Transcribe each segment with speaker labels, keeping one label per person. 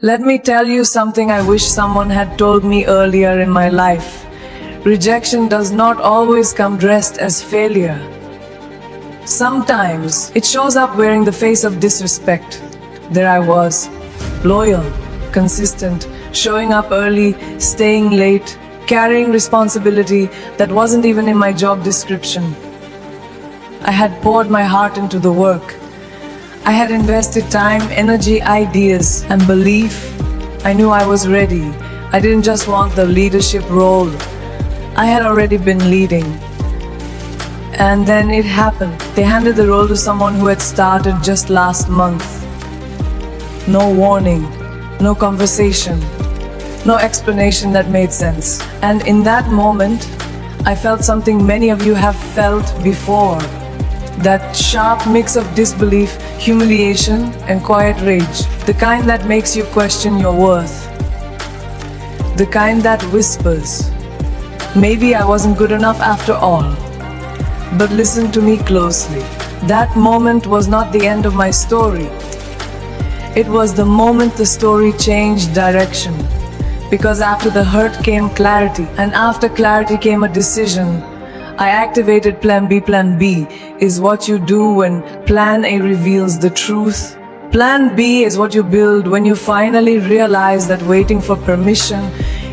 Speaker 1: Let me tell you something I wish someone had told me earlier in my life. Rejection does not always come dressed as failure. Sometimes it shows up wearing the face of disrespect. There I was, loyal, consistent, showing up early, staying late, carrying responsibility that wasn't even in my job description. I had poured my heart into the work. I had invested time, energy, ideas, and belief. I knew I was ready. I didn't just want the leadership role. I had already been leading. And then it happened. They handed the role to someone who had started just last month. No warning, no conversation, no explanation that made sense. And in that moment, I felt something many of you have felt before. That sharp mix of disbelief, humiliation, and quiet rage. The kind that makes you question your worth. The kind that whispers, maybe I wasn't good enough after all. But listen to me closely. That moment was not the end of my story. It was the moment the story changed direction. Because after the hurt came clarity, and after clarity came a decision. I activated Plan B. Plan B is what you do when Plan A reveals the truth. Plan B is what you build when you finally realize that waiting for permission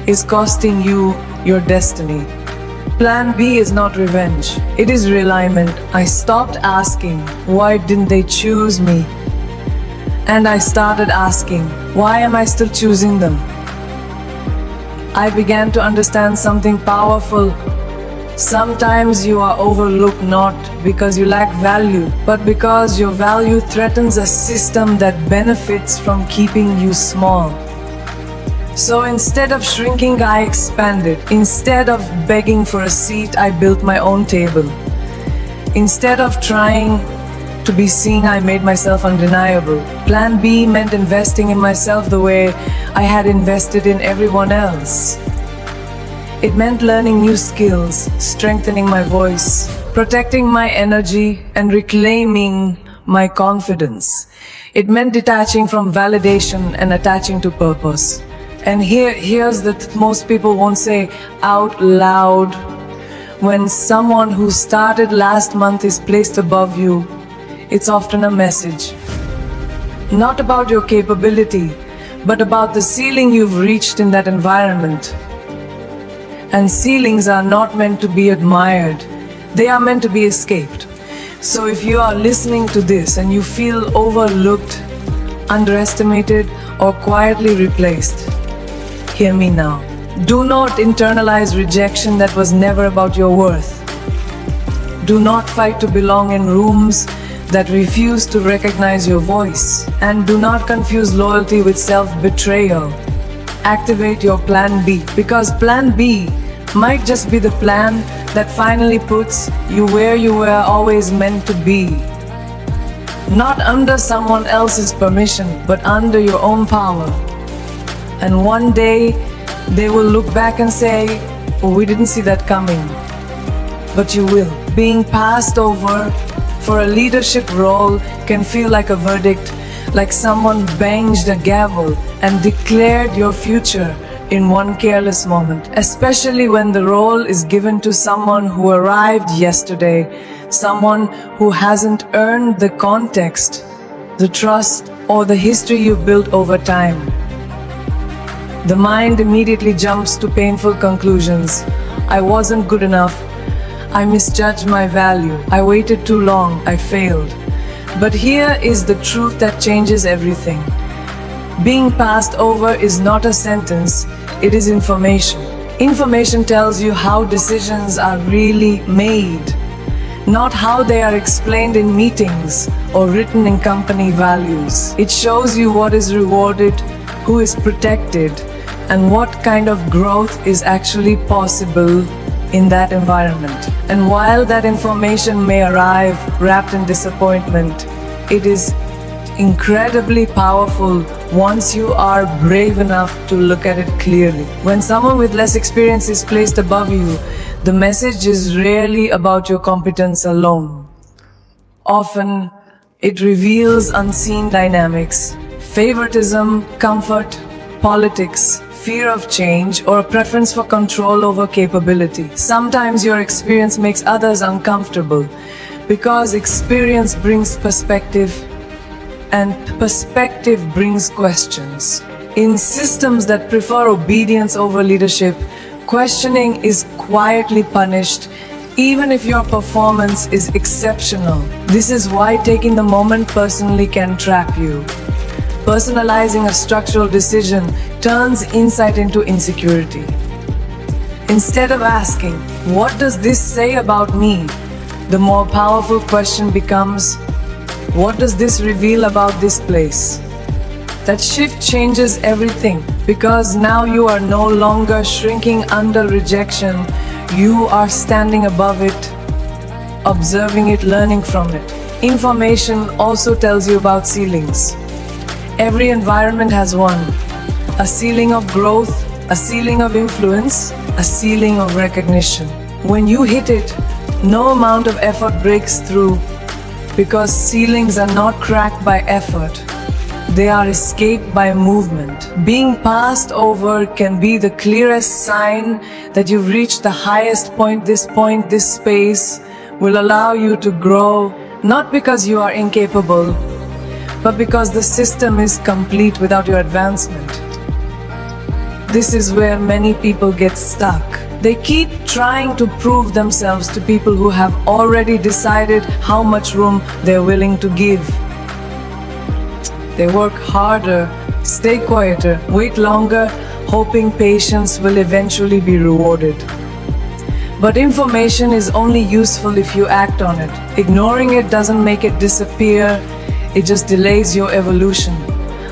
Speaker 1: is costing you your destiny. Plan B is not revenge, it is realignment. I stopped asking, why didn't they choose me? And I started asking, why am I still choosing them? I began to understand something powerful. Sometimes you are overlooked not because you lack value, but because your value threatens a system that benefits from keeping you small. So instead of shrinking, I expanded. Instead of begging for a seat, I built my own table. Instead of trying to be seen, I made myself undeniable. Plan B meant investing in myself the way I had invested in everyone else. It meant learning new skills, strengthening my voice, protecting my energy, and reclaiming my confidence. It meant detaching from validation and attaching to purpose. And here's the most people won't say out loud. When someone who started last month is placed above you, it's often a message. Not about your capability, but about the ceiling you've reached in that environment. And ceilings are not meant to be admired, they are meant to be escaped. So if you are listening to this and you feel overlooked, underestimated, or quietly replaced, hear me now. Do not internalize rejection that was never about your worth. Do not fight to belong in rooms that refuse to recognize your voice. And do not confuse loyalty with self-betrayal. Activate your Plan B, because Plan B might just be the plan that finally puts you where you were always meant to be. Not under someone else's permission, but under your own power. And one day, they will look back and say, oh, we didn't see that coming. But you will. Being passed over for a leadership role can feel like a verdict, like someone banged a gavel and declared your future in one careless moment. Especially when the role is given to someone who arrived yesterday, someone who hasn't earned the context, the trust, or the history you built over time. The mind immediately jumps to painful conclusions. I wasn't good enough. I misjudged my value. I waited too long. I failed. But here is the truth that changes everything. Being passed over is not a sentence, it is information. Information tells you how decisions are really made, not how they are explained in meetings or written in company values. It shows you what is rewarded, who is protected, and what kind of growth is actually possible in that environment. And while that information may arrive wrapped in disappointment, it is incredibly powerful once you are brave enough to look at it clearly. When someone with less experience is placed above you, the message is rarely about your competence alone. Often, it reveals unseen dynamics, favoritism, comfort, politics, fear of change, or a preference for control over capability. Sometimes your experience makes others uncomfortable because experience brings perspective and perspective brings questions. In systems that prefer obedience over leadership, questioning is quietly punished even if your performance is exceptional. This is why taking the moment personally can trap you. Personalizing a structural decision turns insight into insecurity. Instead of asking, "What does this say about me?" the more powerful question becomes, "What does this reveal about this place?" That shift changes everything because now you are no longer shrinking under rejection, you are standing above it, observing it, learning from it. Information also tells you about ceilings. Every environment has one. A ceiling of growth, a ceiling of influence, a ceiling of recognition. When you hit it, no amount of effort breaks through because ceilings are not cracked by effort. They are escaped by movement. Being passed over can be the clearest sign that you've reached the highest point. This space will allow you to grow, not because you are incapable, but because the system is complete without your advancement. This is where many people get stuck. They keep trying to prove themselves to people who have already decided how much room they're willing to give. They work harder, stay quieter, wait longer, hoping patience will eventually be rewarded. But information is only useful if you act on it. Ignoring it doesn't make it disappear, it just delays your evolution.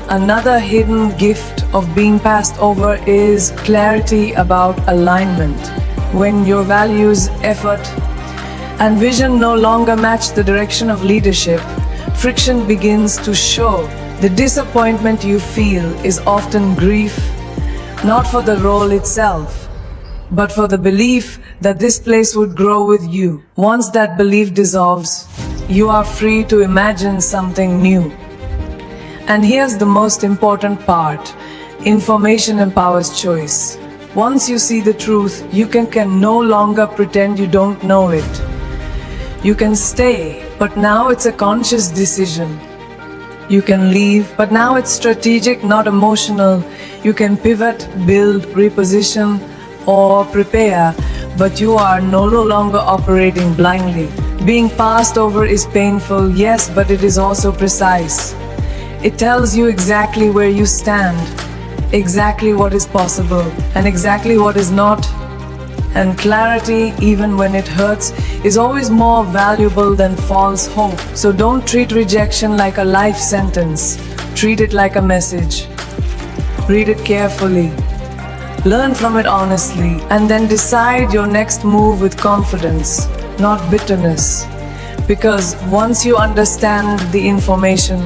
Speaker 1: Another hidden gift of being passed over is clarity about alignment. When your values, effort, and vision no longer match the direction of leadership, friction begins to show. The disappointment you feel is often grief, not for the role itself, but for the belief that this place would grow with you. Once that belief dissolves, you are free to imagine something new. And here's the most important part. Information empowers choice. Once you see the truth, you can no longer pretend you don't know it. You can stay, but now it's a conscious decision. You can leave, but now it's strategic, not emotional. You can pivot, build, reposition, or prepare, but you are no longer operating blindly. Being passed over is painful, yes, but it is also precise. It tells you exactly where you stand, exactly what is possible, and exactly what is not. And clarity, even when it hurts, is always more valuable than false hope. So don't treat rejection like a life sentence. Treat it like a message. Read it carefully. Learn from it honestly, and then decide your next move with confidence, not bitterness. Because once you understand the information,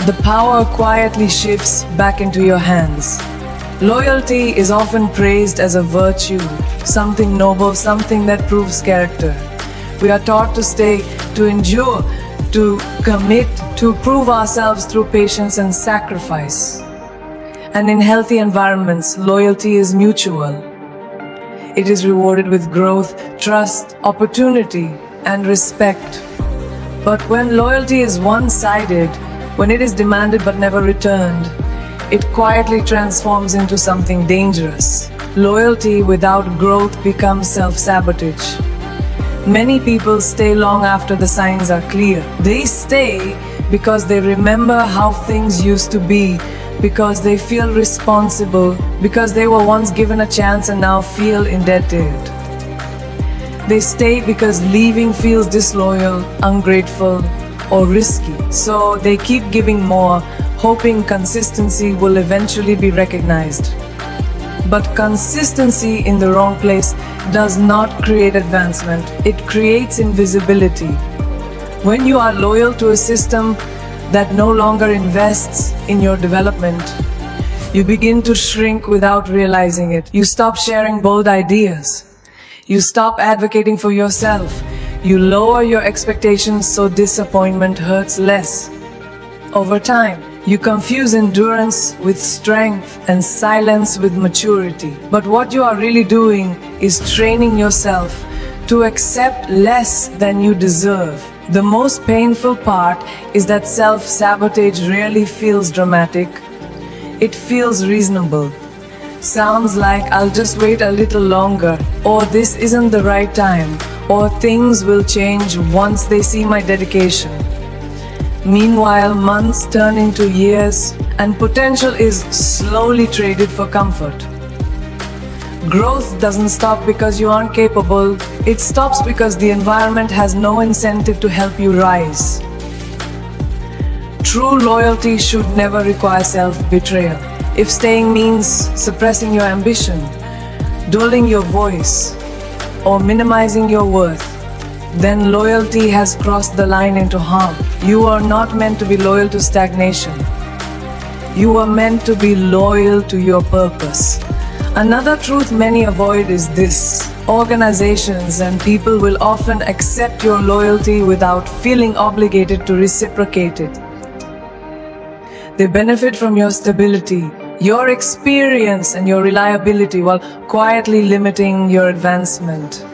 Speaker 1: the power quietly shifts back into your hands. Loyalty is often praised as a virtue, something noble, something that proves character. We are taught to stay, to endure, to commit, to prove ourselves through patience and sacrifice. And in healthy environments, loyalty is mutual. It is rewarded with growth, trust, opportunity, and respect. But when loyalty is one-sided, when it is demanded but never returned, it quietly transforms into something dangerous. Loyalty without growth becomes self-sabotage. Many people stay long after the signs are clear. They stay because they remember how things used to be, because they feel responsible, because they were once given a chance and now feel indebted. They stay because leaving feels disloyal, ungrateful, or risky. So they keep giving more, hoping consistency will eventually be recognized. But consistency in the wrong place does not create advancement. It creates invisibility. When you are loyal to a system that no longer invests in your development, you begin to shrink without realizing it. You stop sharing bold ideas. You stop advocating for yourself. You lower your expectations so disappointment hurts less. Over time, You confuse endurance with strength and silence with maturity. But what you are really doing is training yourself to accept less than you deserve. The most painful part is that self-sabotage rarely feels dramatic. It feels reasonable. Sounds like I'll just wait a little longer, or this isn't the right time, or things will change once they see my dedication. Meanwhile, months turn into years, and potential is slowly traded for comfort. Growth doesn't stop because you aren't capable, it stops because the environment has no incentive to help you rise. True loyalty should never require self-betrayal. If staying means suppressing your ambition, dulling your voice, or minimizing your worth, then loyalty has crossed the line into harm. You are not meant to be loyal to stagnation. You are meant to be loyal to your purpose. Another truth many avoid is this: organizations and people will often accept your loyalty without feeling obligated to reciprocate it. They benefit from your stability, your experience, and your reliability while quietly limiting your advancement.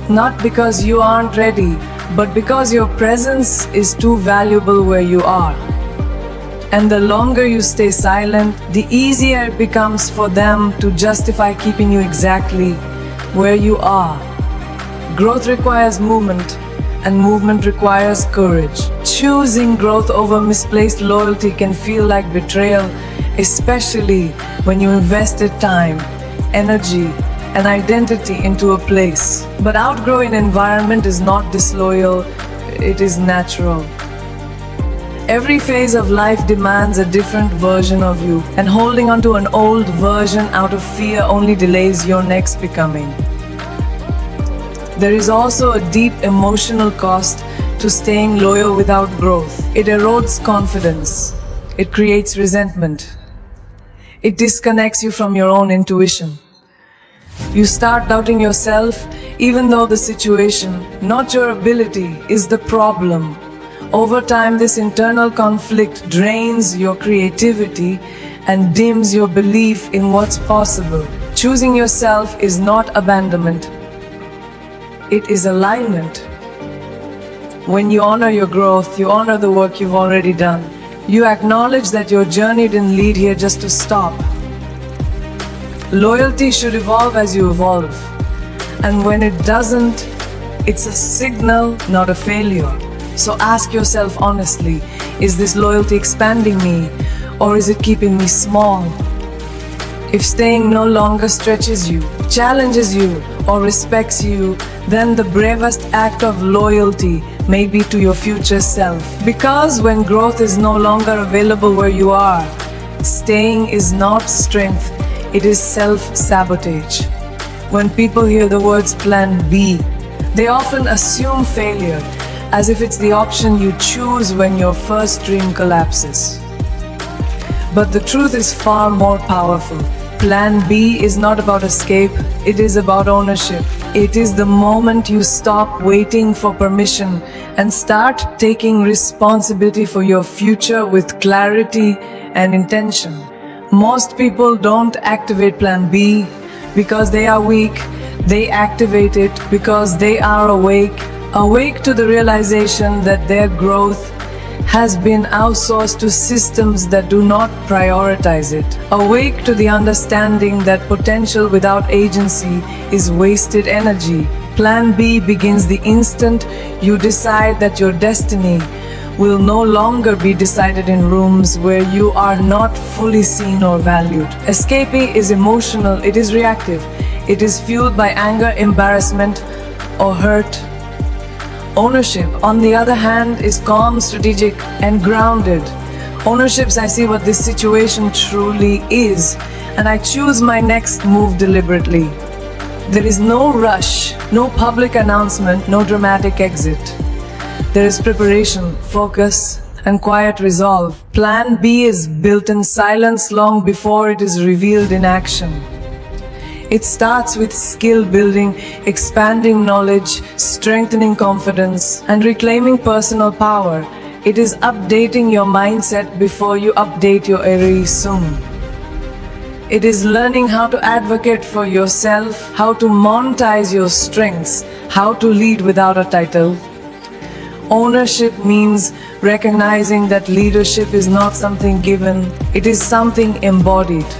Speaker 1: Not because you aren't ready, but because your presence is too valuable where you are. And the longer you stay silent, the easier it becomes for them to justify keeping you exactly where you are. Growth requires movement, and movement requires courage. Choosing growth over misplaced loyalty can feel like betrayal, especially when you invested time, energy, and identity into a place. But outgrowing an environment is not disloyal, it is natural. Every phase of life demands a different version of you, and holding on to an old version out of fear only delays your next becoming. There is also a deep emotional cost to staying loyal without growth. It erodes confidence. It creates resentment. It disconnects you from your own intuition. You start doubting yourself, even though the situation, not your ability, is the problem. Over time, this internal conflict drains your creativity and dims your belief in what's possible. Choosing yourself is not abandonment. It is alignment. When you honor your growth, you honor the work you've already done. You acknowledge that your journey didn't lead here just to stop. Loyalty should evolve as you evolve. And when it doesn't, it's a signal, not a failure. So ask yourself honestly, is this loyalty expanding me, or is it keeping me small? If staying no longer stretches you, challenges you, or respects you, then the bravest act of loyalty may be to your future self. Because when growth is no longer available where you are, staying is not strength, it is self-sabotage. When people hear the words Plan B, they often assume failure, as if it's the option you choose when your first dream collapses. But the truth is far more powerful. Plan B is not about escape, it is about ownership. It is the moment you stop waiting for permission and start taking responsibility for your future with clarity and intention. Most people don't activate Plan B because they are weak. They activate it because they are awake to the realization that their growth has been outsourced to systems that do not prioritize it. Awake to the understanding that potential without agency is wasted energy. Plan B begins the instant you decide that your destiny will no longer be decided in rooms where you are not fully seen or valued. Escaping is emotional, it is reactive. It is fueled by anger, embarrassment, or hurt. Ownership, on the other hand, is calm, strategic, and grounded. Ownership, I see what this situation truly is, and I choose my next move deliberately. There is no rush, no public announcement, no dramatic exit. There is preparation, focus, and quiet resolve. Plan B is built in silence long before it is revealed in action. It starts with skill building, expanding knowledge, strengthening confidence, and reclaiming personal power. It is updating your mindset before you update your resume. It is learning how to advocate for yourself, how to monetize your strengths, how to lead without a title. Ownership means recognizing that leadership is not something given, it is something embodied.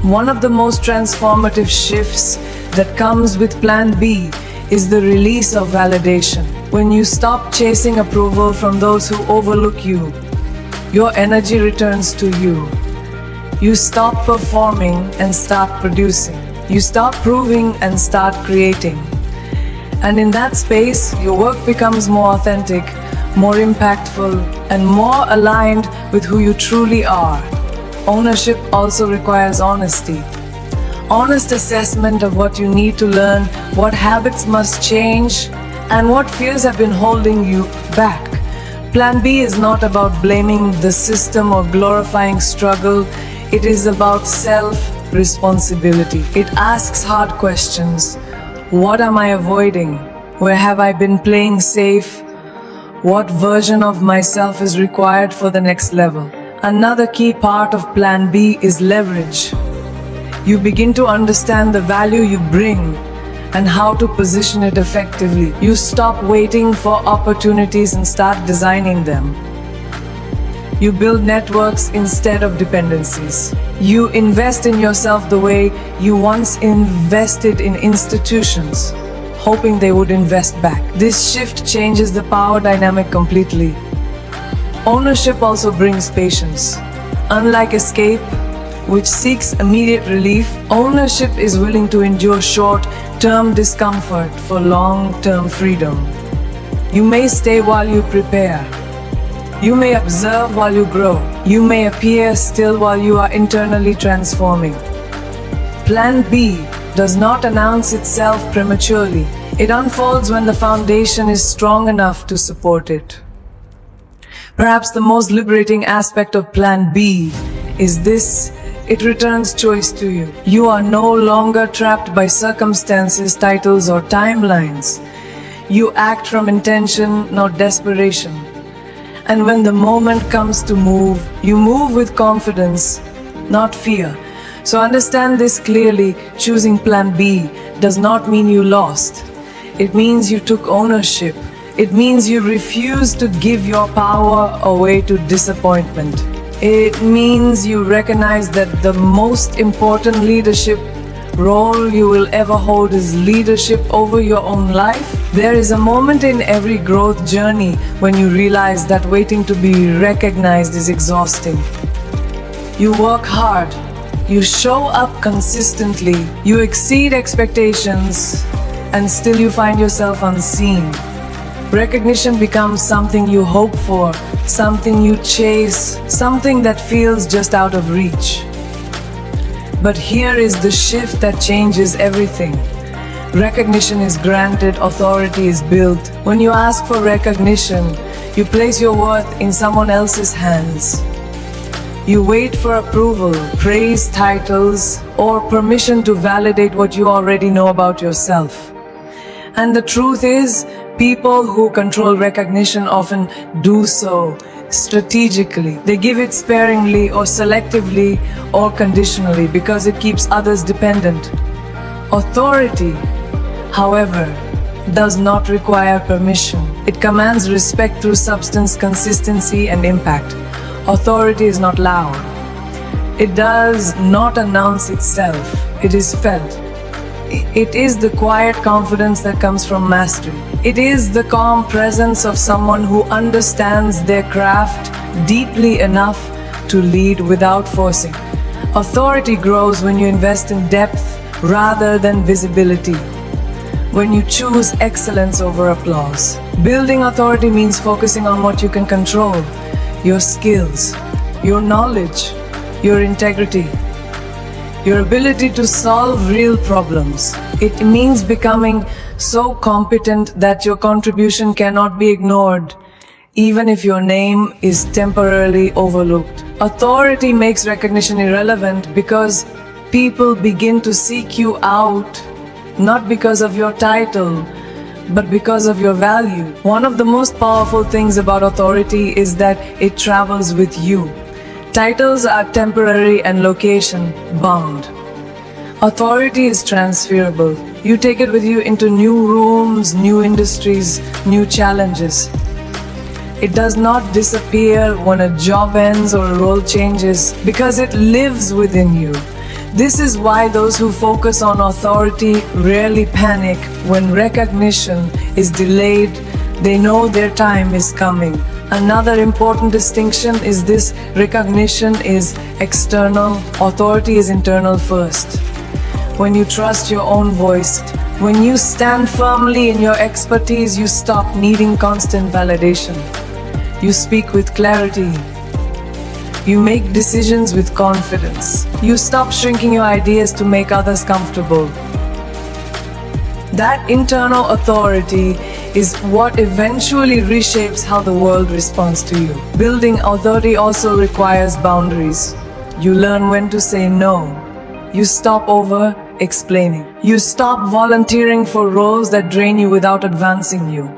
Speaker 1: One of the most transformative shifts that comes with Plan B is the release of validation. When you stop chasing approval from those who overlook you, your energy returns to you. You stop performing and start producing. You stop proving and start creating. And in that space, your work becomes more authentic, more impactful, and more aligned with who you truly are. Ownership also requires honesty. Honest assessment of what you need to learn, what habits must change, and what fears have been holding you back. Plan B is not about blaming the system or glorifying struggle. It is about self-responsibility. It asks hard questions. What am I avoiding? Where have I been playing safe? What version of myself is required for the next level? Another key part of Plan B is leverage. You begin to understand the value you bring and how to position it effectively. You stop waiting for opportunities and start designing them. You build networks instead of dependencies. You invest in yourself the way you once invested in institutions, hoping they would invest back. This shift changes the power dynamic completely. Ownership also brings patience. Unlike escape, which seeks immediate relief, ownership is willing to endure short-term discomfort for long-term freedom. You may stay while you prepare. You may observe while you grow. You may appear still while you are internally transforming. Plan B does not announce itself prematurely. It unfolds when the foundation is strong enough to support it. Perhaps the most liberating aspect of Plan B is this: it returns choice to you. You are no longer trapped by circumstances, titles, or timelines. You act from intention, not desperation. And when the moment comes to move, you move with confidence, not fear. So understand this clearly: choosing Plan B does not mean you lost. It means you took ownership. It means you refuse to give your power away to disappointment. It means you recognize that the most important leadership role you will ever hold is leadership over your own life. There is a moment in every growth journey when you realize that waiting to be recognized is exhausting. You work hard, you show up consistently, you exceed expectations, and still you find yourself unseen. Recognition becomes something you hope for, something you chase, something that feels just out of reach. But here is the shift that changes everything. Recognition is granted, authority is built. When you ask for recognition, you place your worth in someone else's hands. You wait for approval, praise, titles, or permission to validate what you already know about yourself. And the truth is, people who control recognition often do so strategically. They give it sparingly or selectively or conditionally because it keeps others dependent. Authority, however, does not require permission. It commands respect through substance, consistency, and impact. Authority is not loud. It does not announce itself. It is felt. It is the quiet confidence that comes from mastery. It is the calm presence of someone who understands their craft deeply enough to lead without forcing. Authority grows when you invest in depth rather than visibility. When you choose excellence over applause. Building authority means focusing on what you can control: your skills, your knowledge, your integrity, your ability to solve real problems. It means becoming so competent that your contribution cannot be ignored, even if your name is temporarily overlooked. Authority makes recognition irrelevant because people begin to seek you out, not because of your title, but because of your value. One of the most powerful things about authority is that it travels with you. Titles are temporary and location bound. Authority is transferable. You take it with you into new rooms, new industries, new challenges. It does not disappear when a job ends or a role changes because it lives within you. This is why those who focus on authority rarely panic when recognition is delayed. They know their time is coming. Another important distinction is this: recognition is external, authority is internal first. When you trust your own voice, when you stand firmly in your expertise, you stop needing constant validation. You speak with clarity. You make decisions with confidence. You stop shrinking your ideas to make others comfortable. That internal authority is what eventually reshapes how the world responds to you. Building authority also requires boundaries. You learn when to say no. You stop over-explaining. You stop volunteering for roles that drain you without advancing you.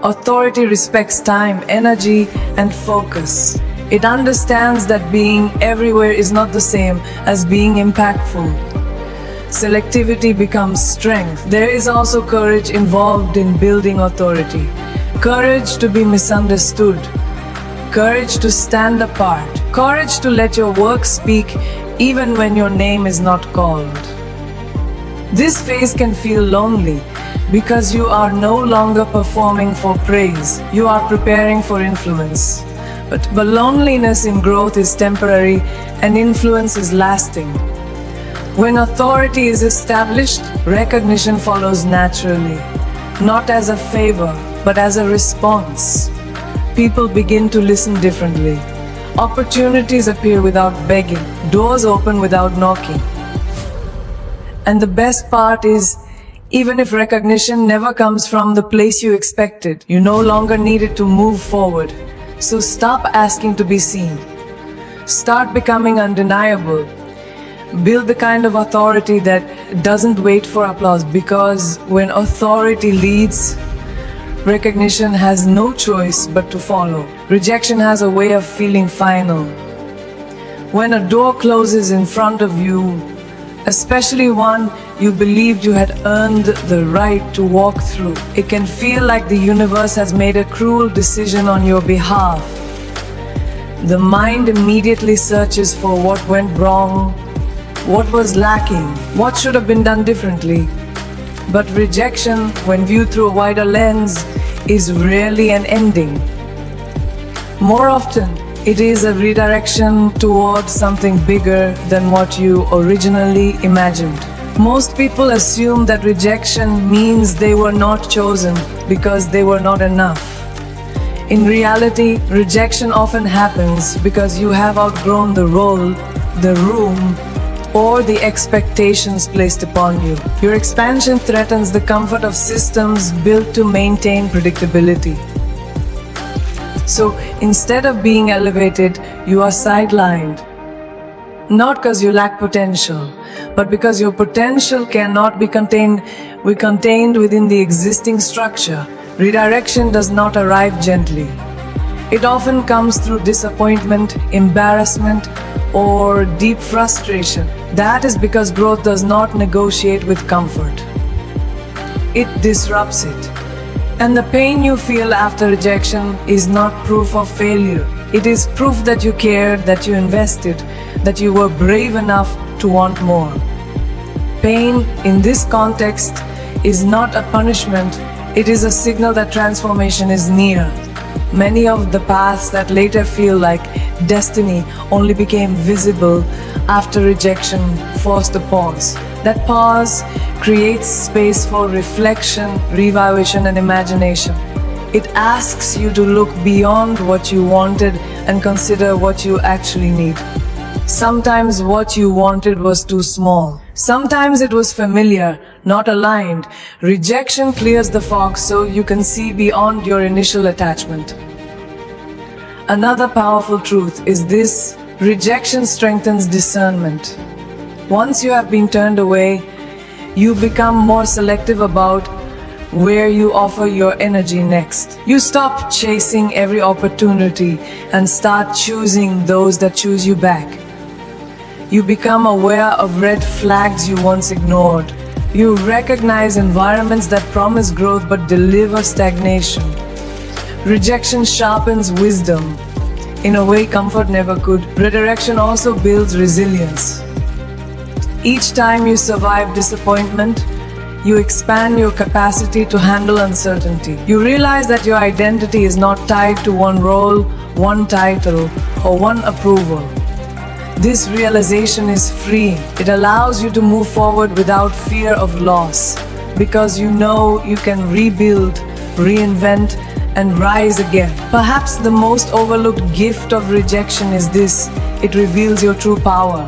Speaker 1: Authority respects time, energy, and focus. It understands that being everywhere is not the same as being impactful. Selectivity becomes strength. There is also courage involved in building authority. Courage to be misunderstood. Courage to stand apart. Courage to let your work speak even when your name is not called. This phase can feel lonely because you are no longer performing for praise. You are preparing for influence. But loneliness in growth is temporary and influence is lasting. When authority is established, recognition follows naturally, not as a favor, but as a response. People begin to listen differently. Opportunities appear without begging. Doors open without knocking. And the best part is, even if recognition never comes from the place you expected, you no longer need it to move forward. So stop asking to be seen. Start becoming undeniable. Build the kind of authority that doesn't wait for applause, because when authority leads, recognition has no choice but to follow. Rejection has a way of feeling final. When a door closes in front of you, especially one you believed you had earned the right to walk through, it can feel like the universe has made a cruel decision on your behalf. The mind immediately searches for what went wrong, what was lacking, what should have been done differently. But rejection, when viewed through a wider lens, is rarely an ending. More often, it is a redirection towards something bigger than what you originally imagined. Most people assume that rejection means they were not chosen because they were not enough. In reality, rejection often happens because you have outgrown the role, the room, or the expectations placed upon you. Your expansion threatens the comfort of systems built to maintain predictability. So instead of being elevated, you are sidelined. Not because you lack potential, but because your potential cannot be contained within the existing structure. Redirection does not arrive gently. It often comes through disappointment, embarrassment, or deep frustration. That is because growth does not negotiate with comfort. It disrupts it. And the pain you feel after rejection is not proof of failure. It is proof that you cared, that you invested, that you were brave enough to want more. Pain in this context is not a punishment, it is a signal that transformation is near. Many of the paths that later feel like destiny only became visible after rejection forced a pause. That pause creates space for reflection, revision, and imagination. It asks you to look beyond what you wanted and consider what you actually need. Sometimes what you wanted was too small. Sometimes it was familiar, not aligned. Rejection clears the fog so you can see beyond your initial attachment. Another powerful truth is this: rejection strengthens discernment. Once you have been turned away, you become more selective about where you offer your energy next. You stop chasing every opportunity and start choosing those that choose you back. You become aware of red flags you once ignored. You recognize environments that promise growth but deliver stagnation. Rejection sharpens wisdom in a way comfort never could. Redirection also builds resilience. Each time you survive disappointment, you expand your capacity to handle uncertainty. You realize that your identity is not tied to one role, one title, or one approval. This realization is freeing. It allows you to move forward without fear of loss, because you know you can rebuild, reinvent, and rise again. Perhaps the most overlooked gift of rejection is this: it reveals your true power.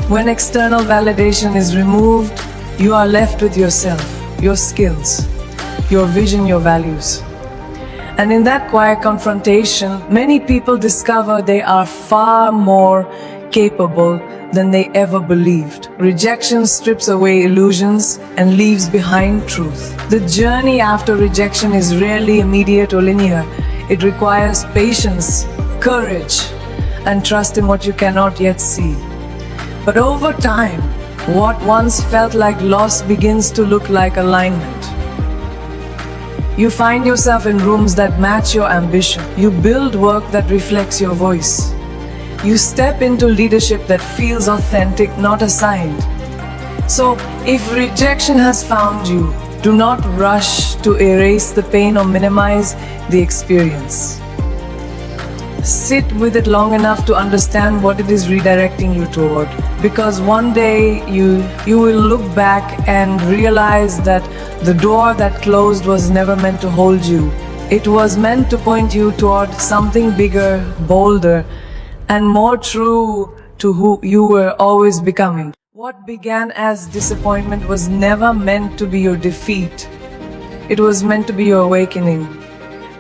Speaker 1: When external validation is removed, you are left with yourself, your skills, your vision, your values. And in that quiet confrontation, many people discover they are far more capable than they ever believed. Rejection strips away illusions and leaves behind truth. The journey after rejection is rarely immediate or linear. It requires patience, courage, and trust in what you cannot yet see. But over time, what once felt like loss begins to look like alignment. You find yourself in rooms that match your ambition. You build work that reflects your voice. You step into leadership that feels authentic, not assigned. So, if rejection has found you, do not rush to erase the pain or minimize the experience. Sit with it long enough to understand what it is redirecting you toward. Because one day you will look back and realize that the door that closed was never meant to hold you. It was meant to point you toward something bigger, bolder, and more true to who you were always becoming. What began as disappointment was never meant to be your defeat. It was meant to be your awakening.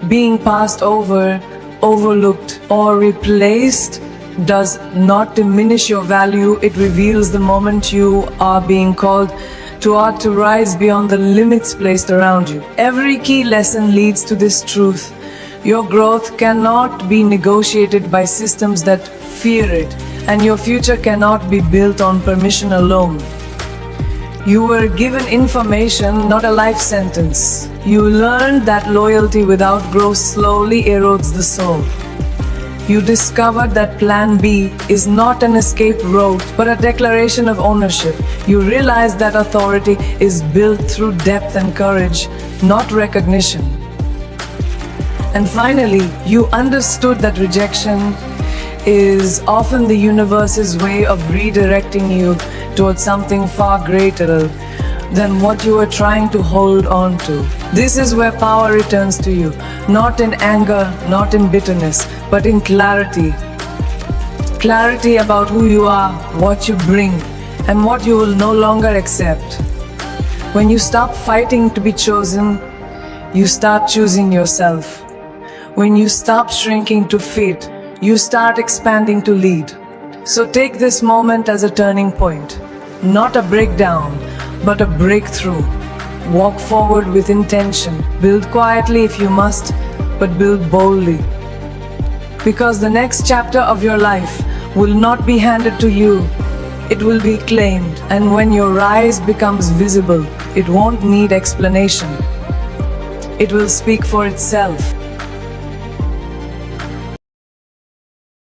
Speaker 1: Being passed over, overlooked, or replaced does not diminish your value. It reveals the moment you are being called to rise beyond the limits placed around you. Every key lesson leads to this truth: your growth cannot be negotiated by systems that fear it, and your future cannot be built on permission alone. You were given information, not a life sentence. You learned that loyalty without growth slowly erodes the soul. You discovered that Plan B is not an escape route, but a declaration of ownership. You realized that authority is built through depth and courage, not recognition. And finally, you understood that rejection is often the universe's way of redirecting you towards something far greater than what you were trying to hold on to. This is where power returns to you, not in anger, not in bitterness, but in clarity. Clarity about who you are, what you bring, and what you will no longer accept. When you stop fighting to be chosen, you start choosing yourself. When you stop shrinking to fit, you start expanding to lead. So take this moment as a turning point, not a breakdown, but a breakthrough. Walk forward with intention. Build quietly if you must, but build boldly. Because the next chapter of your life will not be handed to you, it will be claimed. And when your rise becomes visible, it won't need explanation. It will speak for itself.